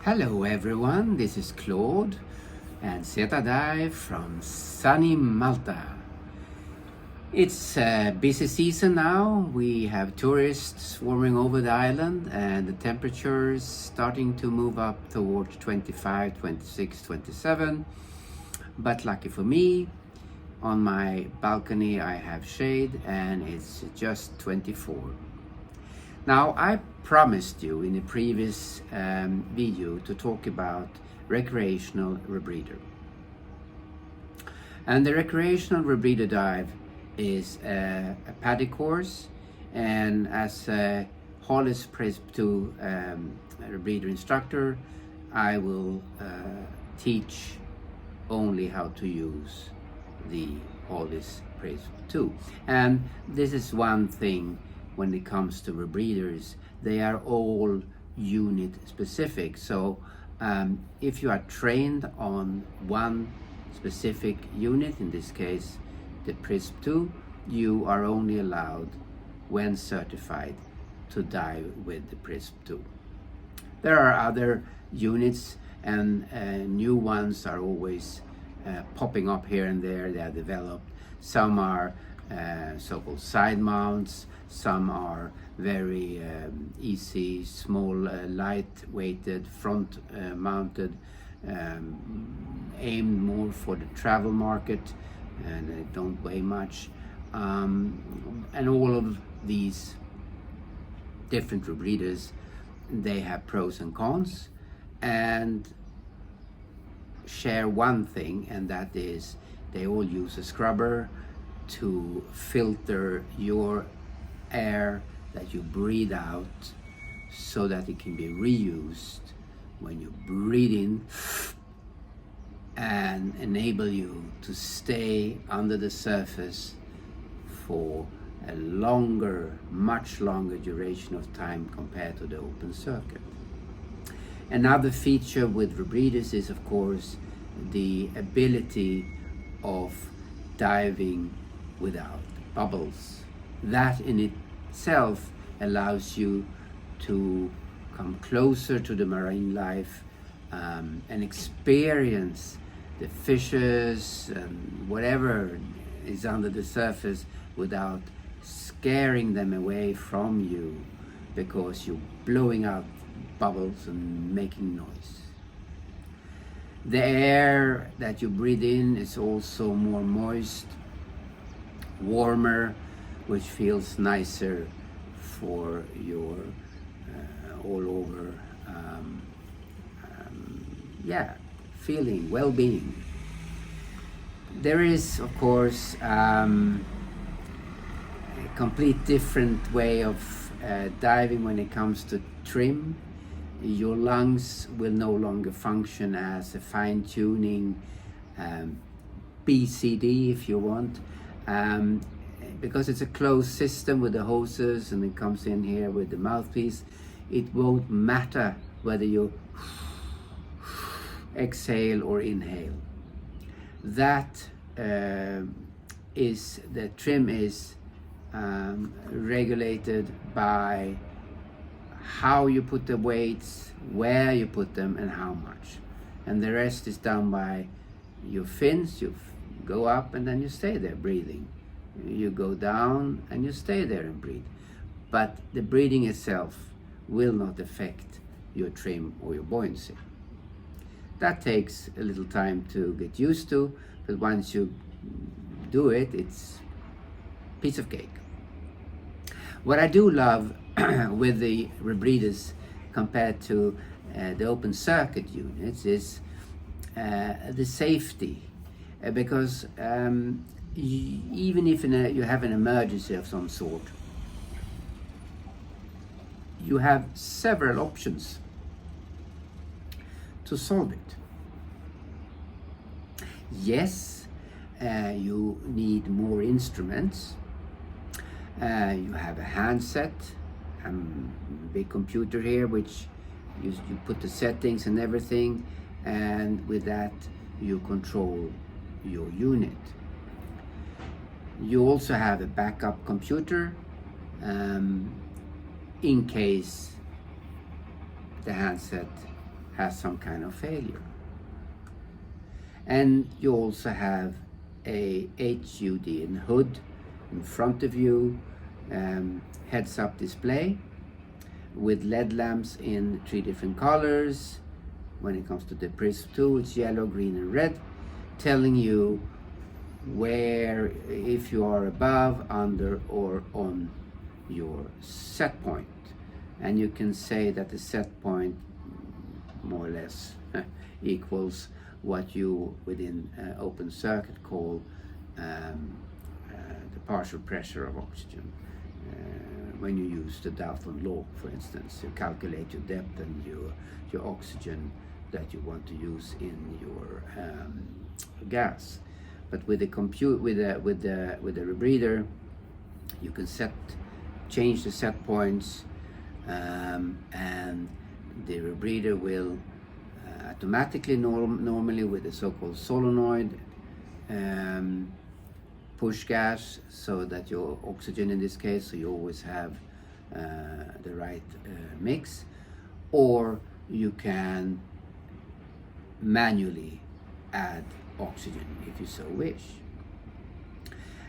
Hello everyone, this is Claude and Zeta Dive from sunny Malta. It's a busy season now. We have tourists swarming over the island and the temperature is starting to move up towards 25, 26, 27. But lucky for me, on my balcony I have shade and it's just 24. Now, I promised you in the previous video to talk about recreational rebreather. And the recreational rebreather dive is a PADI course, and as a Hollis Prism 2 rebreather instructor, I will teach only how to use the Hollis Prism 2. And this is one thing. When it comes to rebreathers, they are all unit specific. So if you are trained on one specific unit, in this case the Prism 2, you are only allowed, when certified, to dive with the Prism 2. There are other units and new ones are always popping up here and there. They are developed. Some are so-called side mounts, some are very easy, small, light-weighted, front mounted, aimed more for the travel market, and they don't weigh much. And all of these different rebreathers, they have pros and cons, and share one thing, and that is they all use a scrubber to filter your air that you breathe out so that it can be reused when you breathe in, and enable you to stay under the surface for a longer, much longer duration of time compared to the open circuit. Another feature with rebreathers is, of course, the ability of diving without bubbles. That in itself allows you to come closer to the marine life and experience the fishes and whatever is under the surface without scaring them away from you because you're blowing out bubbles and making noise. The air that you breathe in is also more moist, warmer, which feels nicer for your all over feeling, well-being. There is, of course, a complete different way of diving when it comes to trim. Your lungs will no longer function as a fine-tuning BCD, if you want, because it's a closed system with the hoses and it comes in here with the mouthpiece. It won't matter whether you exhale or inhale. That is, the trim is regulated by how you put the weights, where you put them, and how much. And the rest is done by your fins. You go up and then you stay there breathing. You go down and you stay there and breathe. But the breathing itself will not affect your trim or your buoyancy. That takes a little time to get used to, but once you do it, it's a piece of cake. What I do love with the rebreathers compared to the open circuit units is the safety, because even if you have an emergency of some sort, you have several options to solve it. Yes, you need more instruments. You have a handset, big computer here, which you put the settings and everything, and with that you control your unit. You also have a backup computer in case the handset has some kind of failure. And you also have a HUD in hood in front of you, heads-up display with LED lamps in 3 different colors. When it comes to the Prism 2, it's yellow, green and red, telling you where, if you are above, under or on your set point. And you can say that the set point more or less equals what you within open circuit call the partial pressure of oxygen. When you use the Dalton law, for instance, you calculate your depth and your oxygen that you want to use in your gas. But with the rebreather, you can change the set points, and the rebreather will automatically, normally with the so-called solenoid, push gas so that your oxygen, in this case, so you always have the right mix, or you can manually add oxygen if you so wish.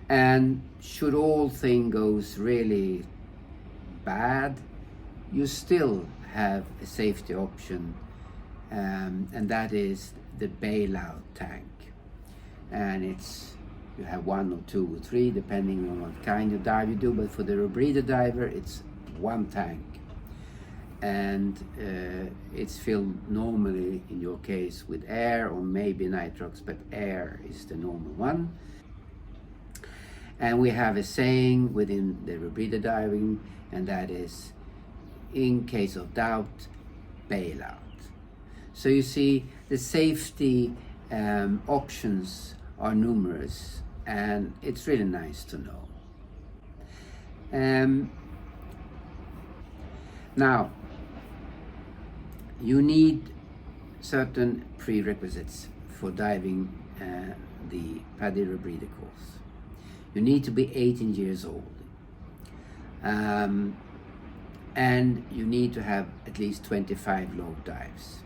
And should all things goes really bad, you still have a safety option, and that is the bailout tank. And you have 1 or 2 or 3 depending on what kind of dive you do, but for the rebreather diver it's 1 tank, and it's filled normally, in your case, with air or maybe nitrox, but air is the normal one. And we have a saying within the rebreather diving, and that is, in case of doubt, bail out. So you see, the safety options are numerous, and it's really nice to know. Now, you need certain prerequisites for diving the PADI Rebreather course. You need to be 18 years old, and you need to have at least 25 log dives,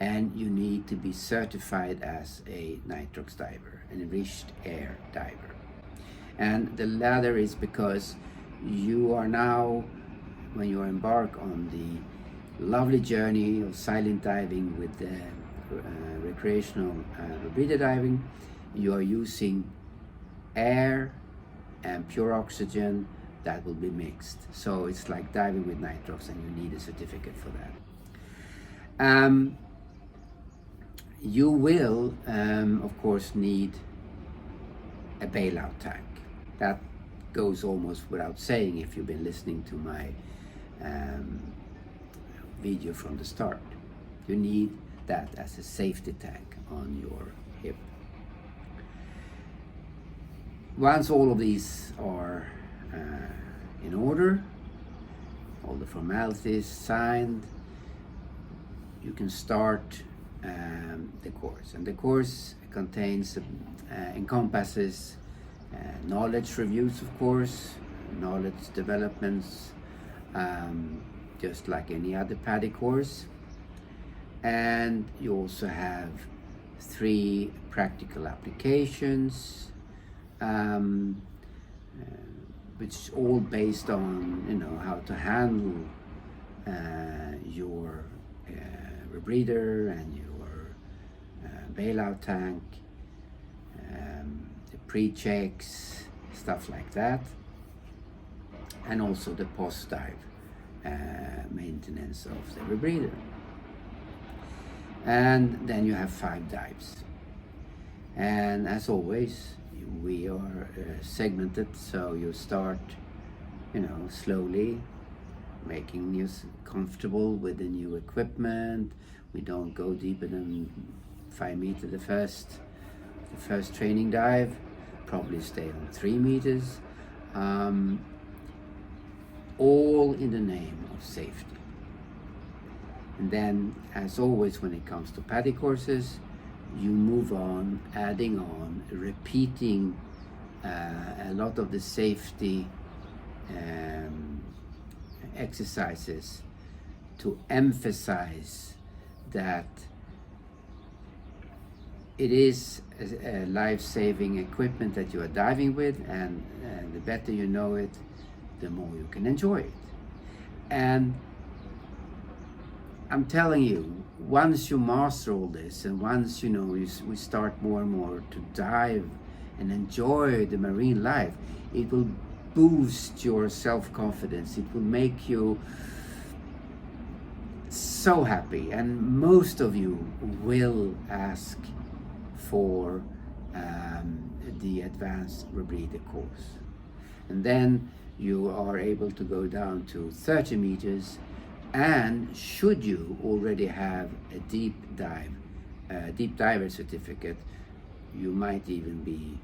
and you need to be certified as a nitrox diver, an enriched air diver. And the latter is because you are now, when you embark on the lovely journey of silent diving with the recreational rebreather diving, you are using air and pure oxygen that will be mixed. So it's like diving with nitrox, and you need a certificate for that. You will, of course, need a bailout tank. That goes almost without saying if you've been listening to my video from the start. You need that as a safety tank on your hip. Once all of these are in order, all the formalities signed, you can start the course. And the course encompasses knowledge reviews, of course, knowledge developments, just like any other PADI course. And you also have 3 practical applications, which is all based on, how to handle your rebreather and your bailout tank, the pre-checks, stuff like that, and also the post-dive maintenance of the rebreather. And then you have 5 dives. And as always, we are segmented, so you start, slowly, making you comfortable with the new equipment. We don't go deeper than 5 meters the first training dive, probably stay on 3 meters, all in the name of safety. And then, as always, when it comes to PADI courses, you move on, adding on, repeating a lot of the safety exercises to emphasize that it is a life-saving equipment that you are diving with, and the better you know it, the more you can enjoy it. And I'm telling you, once you master all this, and once we start more and more to dive and enjoy the marine life, it will boost your self-confidence. It will make you so happy, and most of you will ask for the advanced Rebreather course. And then you are able to go down to 30 meters, and should you already have a deep diver certificate, you might even be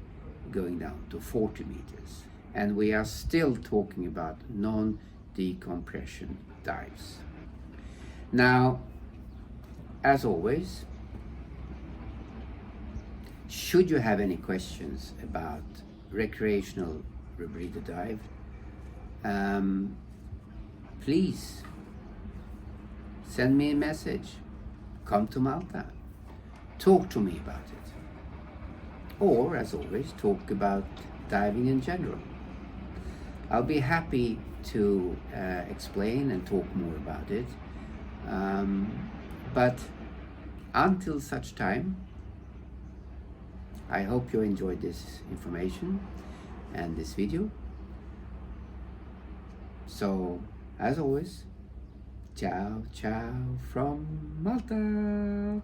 going down to 40 meters. And we are still talking about non-decompression dives. Now, as always, should you have any questions about recreational Rebreather dive, please send me a message. Come to Malta. Talk to me about it. Or, as always, talk about diving in general. I'll be happy to explain and talk more about it. But until such time, I hope you enjoyed this information and this video. So, as always, ciao, ciao from Malta.